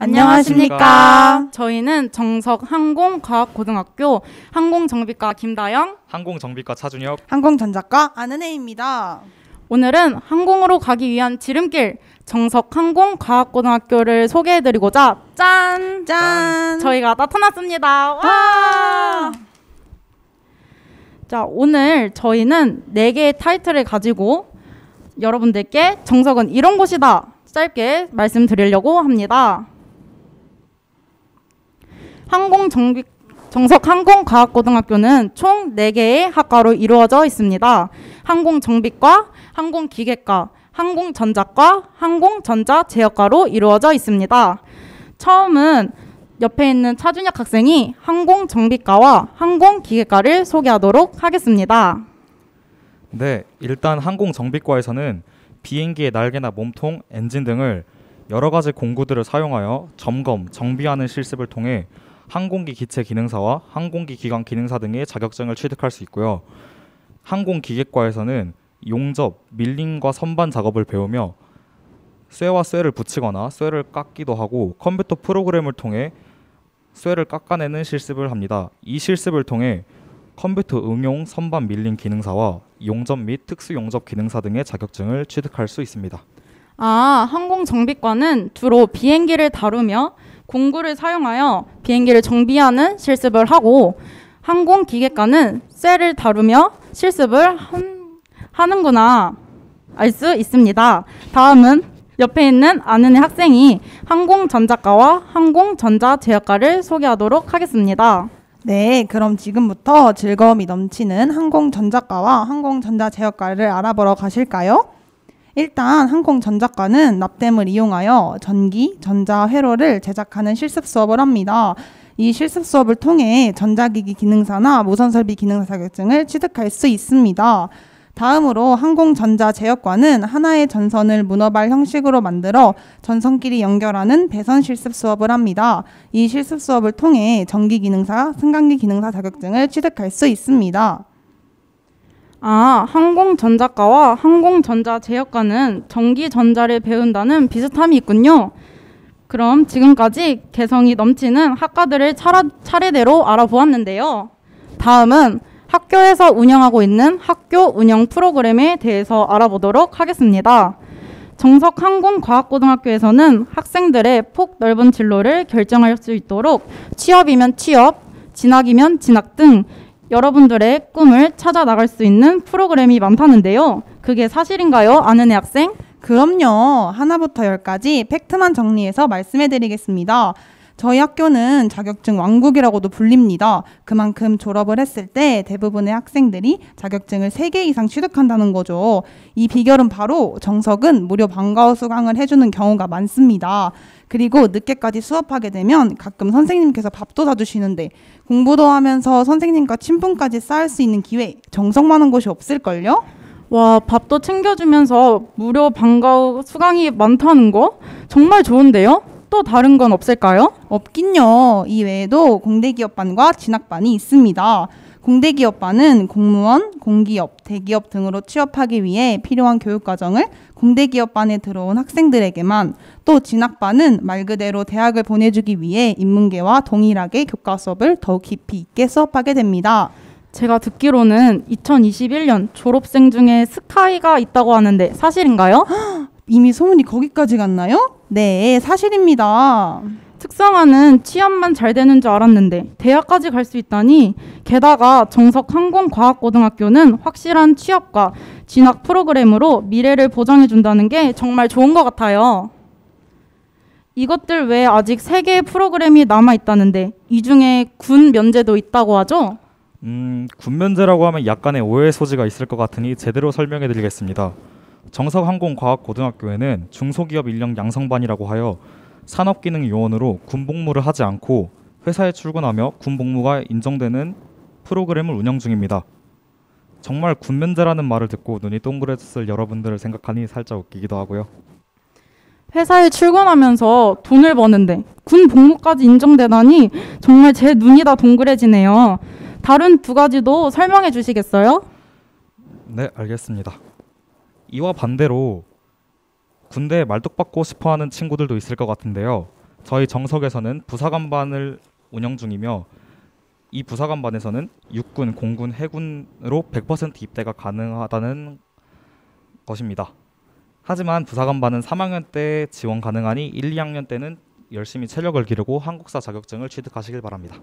안녕하십니까. 저희는 정석항공과학고등학교 항공정비과 김다영, 항공정비과 차준혁, 항공전자과 안은혜입니다. 오늘은 항공으로 가기 위한 지름길 정석항공과학고등학교를 소개해드리고자 짠! 저희가 나타났습니다. 와! 자, 오늘 저희는 4개의 타이틀을 가지고 여러분들께 정석은 이런 곳이다 짧게 말씀드리려고 합니다. 정석항공과학고등학교는 총 4개의 학과로 이루어져 있습니다. 항공정비과, 항공기계과, 항공전자과, 항공전자제어과로 이루어져 있습니다. 처음은 옆에 있는 차준혁 학생이 항공정비과와 항공기계과를 소개하도록 하겠습니다. 네, 일단 항공정비과에서는 비행기의 날개나 몸통, 엔진 등을 여러 가지 공구들을 사용하여 점검, 정비하는 실습을 통해 항공기 기체 기능사와 항공기 기관 기능사 등의 자격증을 취득할 수 있고요. 항공기계과에서는 용접, 밀링과 선반 작업을 배우며 쇠와 쇠를 붙이거나 쇠를 깎기도 하고 컴퓨터 프로그램을 통해 쇠를 깎아내는 실습을 합니다. 이 실습을 통해 컴퓨터 응용 선반 밀링 기능사와 용접 및 특수 용접 기능사 등의 자격증을 취득할 수 있습니다. 항공정비과는 주로 비행기를 다루며 공구를 사용하여 비행기를 정비하는 실습을 하고, 항공기계과는 쇠를 다루며 실습을 하는구나 알 수 있습니다. 다음은 옆에 있는 안은혜 학생이 항공전자과와 항공전자제어과를 소개하도록 하겠습니다. 네, 그럼 지금부터 즐거움이 넘치는 항공전자과와 항공전자제어과를 알아보러 가실까요? 일단 항공전자과는 납땜을 이용하여 전기, 전자, 회로를 제작하는 실습 수업을 합니다. 이 실습 수업을 통해 전자기기 기능사나 무선설비 기능사 자격증을 취득할 수 있습니다. 다음으로 항공전자제어과는 하나의 전선을 문어발 형식으로 만들어 전선끼리 연결하는 배선 실습 수업을 합니다. 이 실습 수업을 통해 전기기능사, 승강기 기능사 자격증을 취득할 수 있습니다. 항공전자과와 항공전자제어과는 전기전자를 배운다는 비슷함이 있군요. 그럼 지금까지 개성이 넘치는 학과들을 차례대로 알아보았는데요. 다음은 학교에서 운영하고 있는 학교 운영 프로그램에 대해서 알아보도록 하겠습니다. 정석항공과학고등학교에서는 학생들의 폭넓은 진로를 결정할 수 있도록 취업이면 취업, 진학이면 진학 등 여러분들의 꿈을 찾아 나갈 수 있는 프로그램이 많다는데요. 그게 사실인가요, 안은혜 학생? 그럼요. 하나부터 10까지 팩트만 정리해서 말씀해드리겠습니다. 저희 학교는 자격증 왕국이라고도 불립니다. 그만큼 졸업을 했을 때 대부분의 학생들이 자격증을 3개 이상 취득한다는 거죠. 이 비결은 바로 정석은 무료 방과후 수강을 해주는 경우가 많습니다. 그리고 늦게까지 수업하게 되면 가끔 선생님께서 밥도 사주시는데 공부도 하면서 선생님과 친분까지 쌓을 수 있는 기회, 정석만한 곳이 없을걸요? 와, 밥도 챙겨주면서 무료 방과후 수강이 많다는 거? 정말 좋은데요? 또 다른 건 없을까요? 없긴요. 이 외에도 공대기업반과 진학반이 있습니다. 공대기업반은 공무원, 공기업, 대기업 등으로 취업하기 위해 필요한 교육과정을 공대기업반에 들어온 학생들에게만, 또 진학반은 말 그대로 대학을 보내주기 위해 인문계와 동일하게 교과 수업을 더욱 깊이 있게 수업하게 됩니다. 제가 듣기로는 2021년 졸업생 중에 스카이가 있다고 하는데 사실인가요? 이미 소문이 거기까지 갔나요? 네, 사실입니다. 특성화는 취업만 잘 되는 줄 알았는데 대학까지 갈 수 있다니. 게다가 정석항공과학고등학교는 확실한 취업과 진학 프로그램으로 미래를 보장해준다는 게 정말 좋은 것 같아요. 이것들 외에 아직 3개의 프로그램이 남아있다는데 이 중에 군 면제도 있다고 하죠? 군 면제라고 하면 약간의 오해 소지가 있을 것 같으니 제대로 설명해 드리겠습니다. 정석항공과학고등학교에는 중소기업 인력 양성반이라고 하여 산업기능 요원으로 군복무를 하지 않고 회사에 출근하며 군복무가 인정되는 프로그램을 운영 중입니다. 정말 군면제라는 말을 듣고 눈이 동그랬을 여러분들을 생각하니 살짝 웃기기도 하고요. 회사에 출근하면서 돈을 버는데 군 복무까지 인정되다니 정말 제 눈이 다 동그래지네요. 다른 2가지도 설명해 주시겠어요? 네, 알겠습니다. 이와 반대로 군대에 말뚝박고 싶어하는 친구들도 있을 것 같은데요. 저희 정석에서는 부사관반을 운영 중이며 이 부사관반에서는 육군, 공군, 해군으로 100% 입대가 가능하다는 것입니다. 하지만 부사관반은 3학년 때 지원 가능하니 1, 2학년 때는 열심히 체력을 기르고 한국사 자격증을 취득하시길 바랍니다.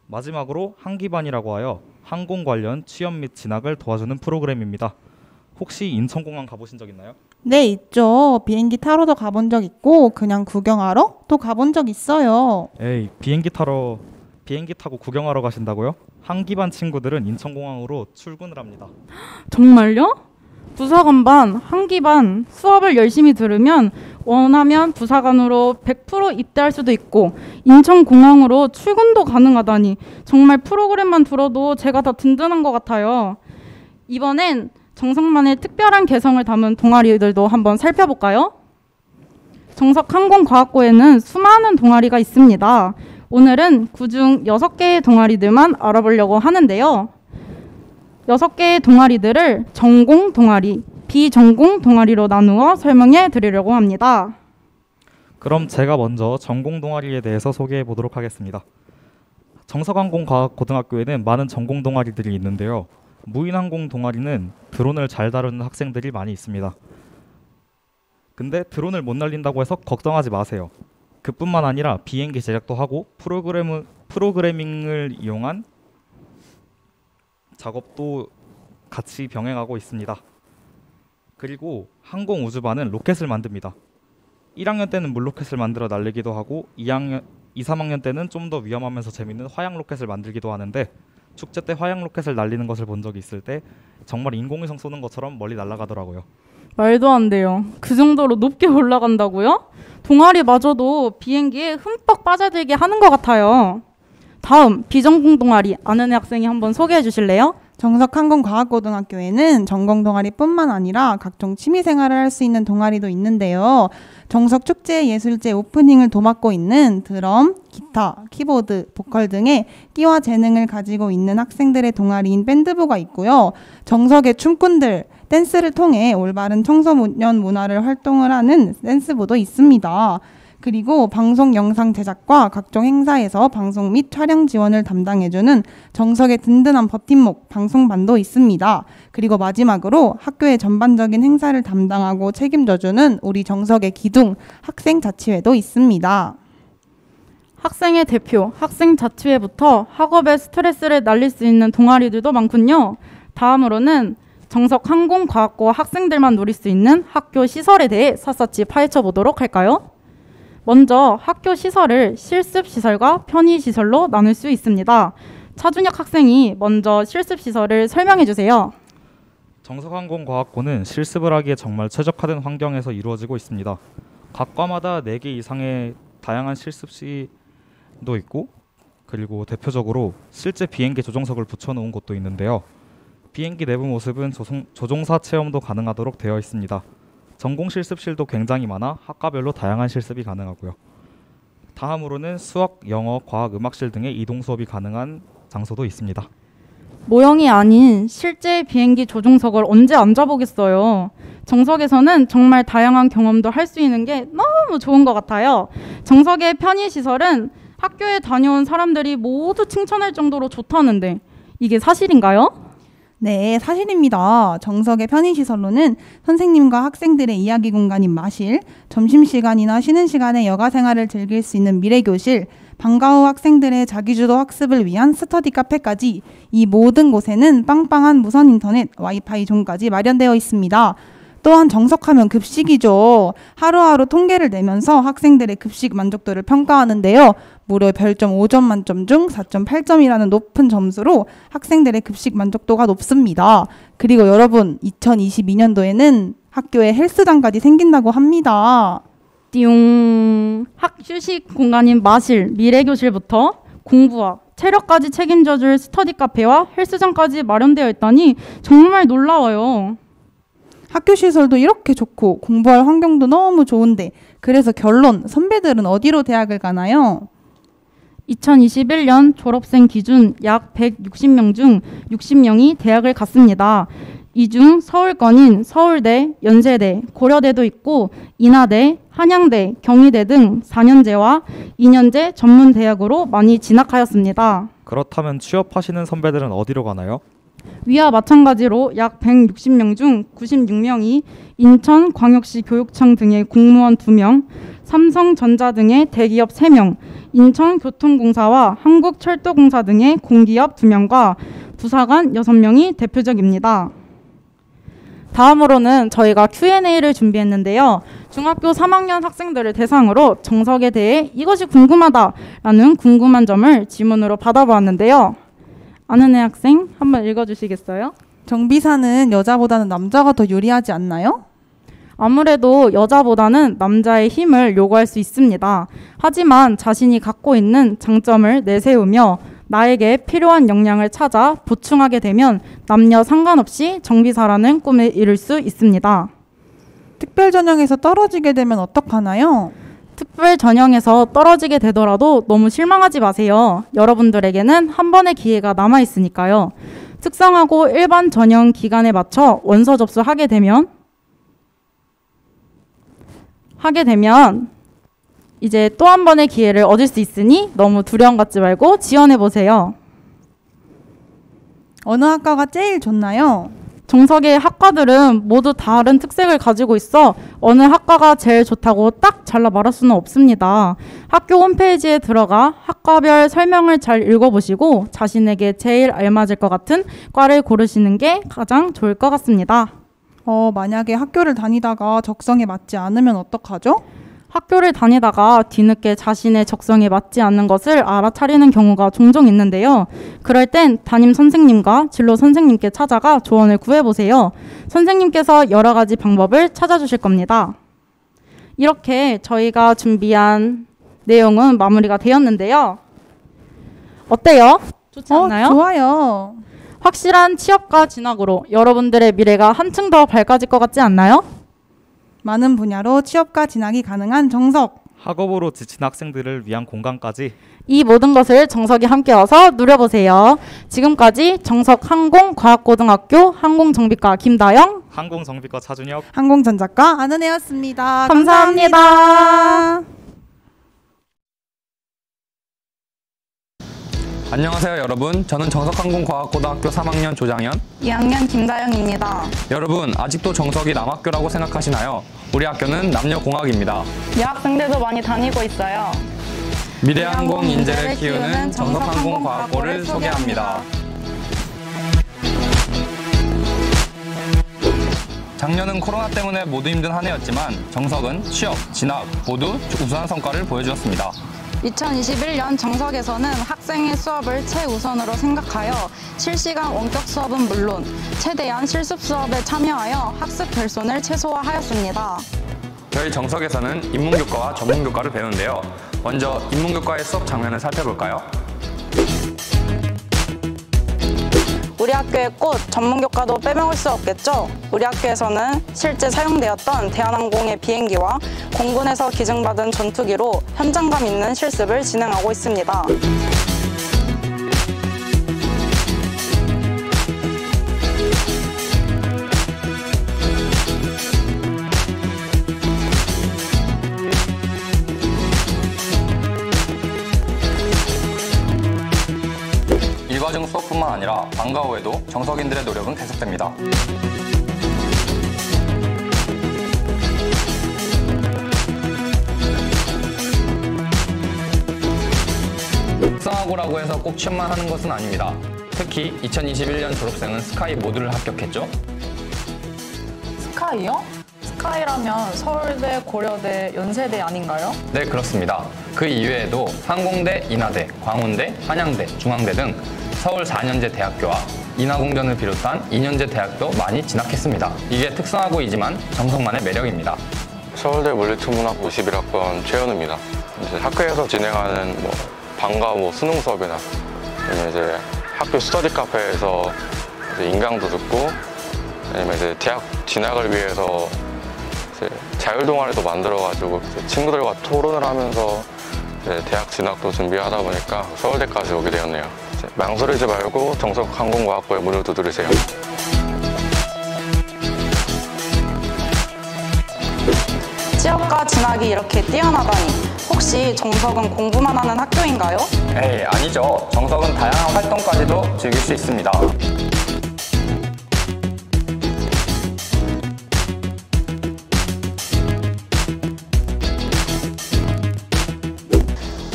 마지막으로 항기반이라고 하여 항공 관련 취업 및 진학을 도와주는 프로그램입니다. 혹시 인천공항 가보신 적 있나요? 네, 있죠. 비행기 타러도 가본 적 있고 그냥 구경하러 또 가본 적 있어요. 에이, 비행기 타고 구경하러 가신다고요? 항기반 친구들은 인천공항으로 출근을 합니다. 정말요? 부사관반, 항기반 수업을 열심히 들으면 원하면 부사관으로 100% 입대할 수도 있고 인천공항으로 출근도 가능하다니 정말 프로그램만 들어도 제가 다 든든한 것 같아요. 이번엔 정석만의 특별한 개성을 담은 동아리들도 한번 살펴볼까요? 정석항공과학고에는 수많은 동아리가 있습니다. 오늘은 그중 6개의 동아리들만 알아보려고 하는데요. 6개의 동아리들을 전공 동아리, 비전공 동아리로 나누어 설명해 드리려고 합니다. 그럼 제가 먼저 전공 동아리에 대해서 소개해 보도록 하겠습니다. 정석항공과학고등학교에는 많은 전공 동아리들이 있는데요. 무인항공 동아리는 드론을 잘 다루는 학생들이 많이 있습니다. 근데 드론을 못 날린다고 해서 걱정하지 마세요. 그뿐만 아니라 비행기 제작도 하고 프로그래밍을 이용한 작업도 같이 병행하고 있습니다. 그리고 항공우주반은 로켓을 만듭니다. 1학년 때는 물로켓을 만들어 날리기도 하고 2, 3학년 때는 좀 더 위험하면서 재밌는 화양 로켓을 만들기도 하는데 축제 때 화양 로켓을 날리는 것을 본 적이 있을 때 정말 인공위성 쏘는 것처럼 멀리 날아가더라고요. 말도 안 돼요. 그 정도로 높게 올라간다고요? 동아리마저도 비행기에 흠뻑 빠져들게 하는 것 같아요. 다음 비전공 동아리 아는 학생이 한번 소개해 주실래요? 정석항공과학고등학교에는 전공 동아리뿐만 아니라 각종 취미생활을 할 수 있는 동아리도 있는데요. 정석축제예술제 오프닝을 도맡고 있는 드럼, 기타, 키보드, 보컬 등의 끼와 재능을 가지고 있는 학생들의 동아리인 밴드부가 있고요. 정석의 춤꾼들, 댄스를 통해 올바른 청소년 문화를 활동을 하는 댄스부도 있습니다. 그리고 방송 영상 제작과 각종 행사에서 방송 및 촬영 지원을 담당해주는 정석의 든든한 버팀목 방송반도 있습니다. 그리고 마지막으로 학교의 전반적인 행사를 담당하고 책임져주는 우리 정석의 기둥 학생자치회도 있습니다. 학생의 대표, 학생자치회부터 학업에 스트레스를 날릴 수 있는 동아리들도 많군요. 다음으로는 정석항공과학고 학생들만 누릴 수 있는 학교 시설에 대해 샅샅이 파헤쳐 보도록 할까요? 먼저 학교 시설을 실습시설과 편의시설로 나눌 수 있습니다. 차준혁 학생이 먼저 실습시설을 설명해 주세요. 정석항공과학고는 실습을 하기에 정말 최적화된 환경에서 이루어지고 있습니다. 각 과마다 4개 이상의 다양한 실습실도 있고 그리고 대표적으로 실제 비행기 조종석을 붙여놓은 곳도 있는데요. 비행기 내부 모습은 조종사 체험도 가능하도록 되어 있습니다. 전공 실습실도 굉장히 많아 학과별로 다양한 실습이 가능하고요. 다음으로는 수학, 영어, 과학, 음악실 등의 이동 수업이 가능한 장소도 있습니다. 모형이 아닌 실제 비행기 조종석을 언제 앉아보겠어요. 정석에서는 정말 다양한 경험도 할 수 있는 게 너무 좋은 것 같아요. 정석의 편의시설은 학교에 다녀온 사람들이 모두 칭찬할 정도로 좋다는데 이게 사실인가요? 네, 사실입니다. 정석의 편의시설로는 선생님과 학생들의 이야기 공간인 마실, 점심시간이나 쉬는 시간에 여가 생활을 즐길 수 있는 미래교실, 방과 후 학생들의 자기주도 학습을 위한 스터디 카페까지 이 모든 곳에는 빵빵한 무선 인터넷, 와이파이 존까지 마련되어 있습니다. 또한 정석하면 급식이죠. 하루하루 통계를 내면서 학생들의 급식 만족도를 평가하는데요. 무려 별점 5점 만점 중 4.8점이라는 높은 점수로 학생들의 급식 만족도가 높습니다. 그리고 여러분, 2022년도에는 학교에 헬스장까지 생긴다고 합니다. 띠용. 학휴식 공간인 마실, 미래교실부터 공부와 체력까지 책임져줄 스터디 카페와 헬스장까지 마련되어 있다니 정말 놀라워요. 학교 시설도 이렇게 좋고 공부할 환경도 너무 좋은데 그래서 결론, 선배들은 어디로 대학을 가나요? 2021년 졸업생 기준 약 160명 중 60명이 대학을 갔습니다. 이 중 서울권인 서울대, 연세대, 고려대도 있고 인하대, 한양대, 경희대 등 4년제와 2년제 전문 대학으로 많이 진학하였습니다. 그렇다면 취업하시는 선배들은 어디로 가나요? 위와 마찬가지로 약 160명 중 96명이 인천광역시 교육청 등의 공무원 2명, 삼성전자 등의 대기업 3명, 인천교통공사와 한국철도공사 등의 공기업 2명과 부사관 6명이 대표적입니다. 다음으로는 저희가 Q&A를 준비했는데요. 중학교 3학년 학생들을 대상으로 정석에 대해 이것이 궁금하다라는 궁금한 점을 질문으로 받아보았는데요. 아는 애 학생 한번 읽어주시겠어요? 정비사는 여자보다는 남자가 더 유리하지 않나요? 아무래도 여자보다는 남자의 힘을 요구할 수 있습니다. 하지만 자신이 갖고 있는 장점을 내세우며 나에게 필요한 역량을 찾아 보충하게 되면 남녀 상관없이 정비사라는 꿈을 이룰 수 있습니다. 특별 전형에서 떨어지게 되면 어떡하나요? 특별 전형에서 떨어지게 되더라도 너무 실망하지 마세요. 여러분들에게는 한 번의 기회가 남아 있으니까요. 특성하고 일반 전형 기간에 맞춰 원서 접수하게 되면 이제 또 한 번의 기회를 얻을 수 있으니 너무 두려움 갖지 말고 지원해 보세요. 어느 학과가 제일 좋나요? 정석의 학과들은 모두 다른 특색을 가지고 있어 어느 학과가 제일 좋다고 딱 잘라 말할 수는 없습니다. 학교 홈페이지에 들어가 학과별 설명을 잘 읽어보시고 자신에게 제일 알맞을 것 같은 과를 고르시는 게 가장 좋을 것 같습니다. 만약에 학교를 다니다가 적성에 맞지 않으면 어떡하죠? 학교를 다니다가 뒤늦게 자신의 적성에 맞지 않는 것을 알아차리는 경우가 종종 있는데요. 그럴 땐 담임 선생님과 진로 선생님께 찾아가 조언을 구해보세요. 선생님께서 여러 가지 방법을 찾아주실 겁니다. 이렇게 저희가 준비한 내용은 마무리가 되었는데요. 어때요? 좋지 않나요? 좋아요. 확실한 취업과 진학으로 여러분들의 미래가 한층 더 밝아질 것 같지 않나요? 많은 분야로 취업과 진학이 가능한 정석. 학업으로 지친 학생들을 위한 공간까지 이 모든 것을 정석이 함께 와서 누려보세요. 지금까지 정석 항공과학고등학교 항공정비과 김다영, 항공정비과 차준혁, 항공전자과 안은혜였습니다. 감사합니다. 안녕하세요 여러분. 저는 정석항공과학고등학교 3학년 조장현 2학년 김다영입니다. 여러분 아직도 정석이 남학교라고 생각하시나요? 우리 학교는 남녀공학입니다. 여학생들도 많이 다니고 있어요. 미래 항공 인재를 키우는 정석항공과학고를 소개합니다. 작년은 코로나 때문에 모두 힘든 한 해였지만 정석은 취업, 진학 모두 우수한 성과를 보여주었습니다. 2021년 정석에서는 학생의 수업을 최우선으로 생각하여 실시간 원격 수업은 물론 최대한 실습 수업에 참여하여 학습 결손을 최소화하였습니다. 저희 정석에서는 인문교과와 전문교과를 배우는데요. 먼저 인문교과의 수업 장면을 살펴볼까요? 우리 학교의 꽃, 전문교과도 빼먹을 수 없겠죠? 우리 학교에서는 실제 사용되었던 대한항공의 비행기와 공군에서 기증받은 전투기로 현장감 있는 실습을 진행하고 있습니다. 일과중 수업뿐만 아니라 방과 후에도 정석인들의 노력은 계속됩니다. 특성화고라고 해서 꼭 취업만 하는 것은 아닙니다. 특히 2021년 졸업생은 스카이 모두를 합격했죠. 스카이요? 스카이라면 서울대, 고려대, 연세대 아닌가요? 네, 그렇습니다. 그 이외에도 항공대, 인하대, 광운대, 한양대, 중앙대 등 서울 4년제 대학교와 인하공전을 비롯한 2년제 대학도 많이 진학했습니다. 이게 특성화고이지만 정석만의 매력입니다. 서울대 물리천문학 51학번 최현우입니다. 이제 학교에서 진행하는 방과 수능 수업이나 아니면 이제 학교 스터디 카페에서 이제 인강도 듣고 아니면 이제 대학 진학을 위해서 이제 자율 동아리도 만들어가지고 친구들과 토론을 하면서 이제 대학 진학도 준비하다 보니까 서울대까지 오게 되었네요. 이제 망설이지 말고 정석항공과학부에 문을 두드리세요. 진학이 이렇게 뛰어나다니. 혹시 정석은 공부만 하는 학교인가요? 에이, 아니죠. 정석은 다양한 활동까지도 즐길 수 있습니다.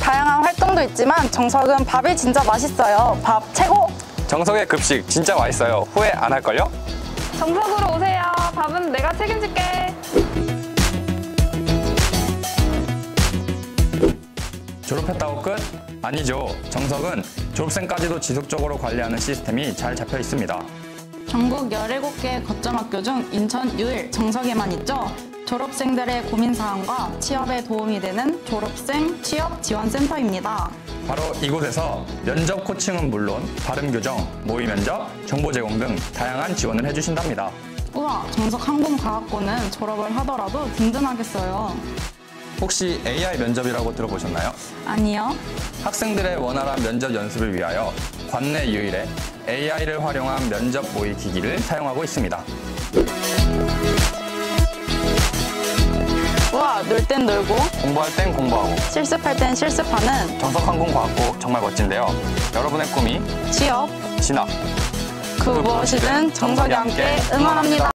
다양한 활동도 있지만 정석은 밥이 진짜 맛있어요. 밥 최고! 정석의 급식 진짜 맛있어요. 후회 안 할걸요? 정석으로 오세요. 밥은 내가 책임질게. 졸업했다고 끝? 아니죠. 정석은 졸업생까지도 지속적으로 관리하는 시스템이 잘 잡혀 있습니다. 전국 17개 거점학교 중 인천 유일 정석에만 있죠. 졸업생들의 고민사항과 취업에 도움이 되는 졸업생 취업 지원센터입니다. 바로 이곳에서 면접 코칭은 물론 발음 교정, 모의 면접, 정보 제공 등 다양한 지원을 해주신답니다. 우와, 정석항공과학고는 졸업을 하더라도 든든하겠어요. 혹시 AI 면접이라고 들어보셨나요? 아니요. 학생들의 원활한 면접 연습을 위하여 관내 유일의 AI를 활용한 면접 모의 기기를 사용하고 있습니다. 우와, 놀 땐 놀고 공부할 땐 공부하고 실습할 땐 실습하는 정석항공과학고 정말 멋진데요. 여러분의 꿈이 취업, 진학, 그 무엇이든 정석이 함께 응원합니다.